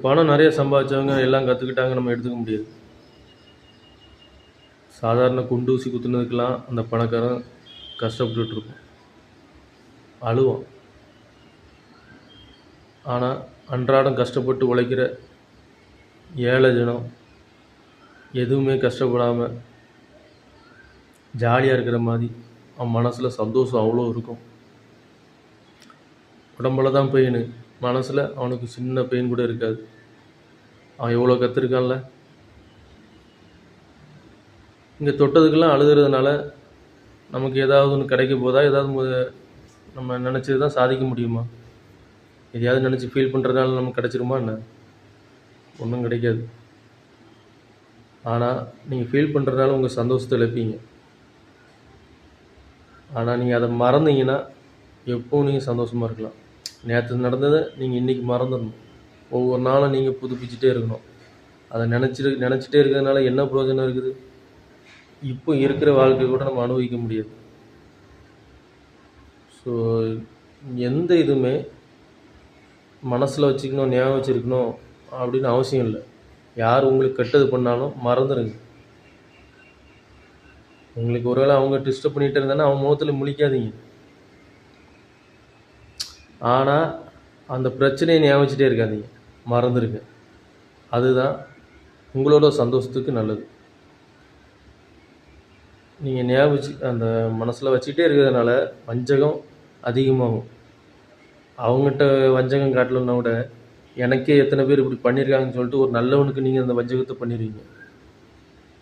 பணம் நிறைய சம்பாதிச்சவங்க எல்லாம் கற்றுக்கிட்டாங்க நம்ம எடுத்துக்க முடியாது. சாதாரண குண்டு ஊசி குத்துனதுக்கெல்லாம் அந்த பணக்காரன் கஷ்டப்பட்டுட்டு இருப்பான், அழுவான். ஆனால் அன்றாடம் கஷ்டப்பட்டு உழைக்கிற ஏழை ஜனம் எதுவுமே கஷ்டப்படாமல் ஜாலியாக இருக்கிற மாதிரி அவன் மனசில் சந்தோஷம் அவ்வளோ இருக்கும். உடம்புல தான் பெயின், மனசில் அவனுக்கு சின்ன பெயின் கூட இருக்காது. அவன் எவ்வளோ கற்றுருக்கான்ல. இங்கே தொட்டதுக்கெல்லாம் அழுகிறதுனால நமக்கு ஏதாவது ஒன்று கிடைக்க போதா? ஏதாவது நம்ம நினச்சது தான் சாதிக்க முடியுமா? எதையாவது நினச்சி ஃபீல் பண்ணுறதுனால நமக்கு கிடச்சிருமா என்ன? ஒன்றும் கிடைக்காது. ஆனால் நீங்கள் ஃபீல் பண்ணுறதுனால உங்கள் சந்தோஷத்தை இழப்பீங்க. ஆனால் நீங்கள் அதை மறந்தீங்கன்னா எப்போவும் நீங்கள் சந்தோஷமாக இருக்கலாம். நேற்று நடந்ததை நீங்கள் இன்றைக்கி மறந்துடணும். ஒவ்வொரு நாளும் நீங்கள் புதுப்பிச்சுட்டே இருக்கணும். அதை நினச்சிட்டே இருக்கிறதுனால என்ன பிரயோஜனம் இருக்குது? இப்போ இருக்கிற வாழ்க்கை கூட நம்ம அனுபவிக்க முடியாது. ஸோ எந்த இதுவுமே மனசில் வச்சுக்கணும், ஞாபகம் வச்சுருக்கணும் அப்படின்னு அவசியம் இல்லை. யார் உங்களுக்கு கெட்டது பண்ணாலும் மறந்துடுங்க. உங்களுக்கு ஒருவேளை அவங்க டிஸ்டர்ப் பண்ணிகிட்டு இருந்தாங்கன்னா அவன் முகத்தில் முழிக்காதீங்க. ஆனால் அந்த பிரச்சனையை ஞாபகம் வச்சுட்டே இருக்காதீங்க, மறந்துடுங்க. அதுதான் உங்களோட சந்தோஷத்துக்கு நல்லது. நீங்கள் ஞாபகம் அந்த மனசில் வச்சுக்கிட்டே இருக்கிறதுனால வஞ்சகம் அதிகமாகும். அவங்ககிட்ட வஞ்சகம் காட்டலன்னா விட எனக்கே எத்தனை பேர் இப்படி பண்ணியிருக்காங்கன்னு சொல்லிட்டு ஒரு நல்லவனுக்கு நீங்கள் அந்த வஞ்சகத்தை பண்ணிடுவீங்க.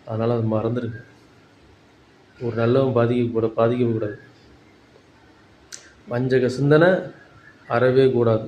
அதனால் அது மறந்துடுங்க. ஒரு நல்லவன் பாதிக்கக்கூடாது. வஞ்சக சிந்தனை அறவே கூடாது.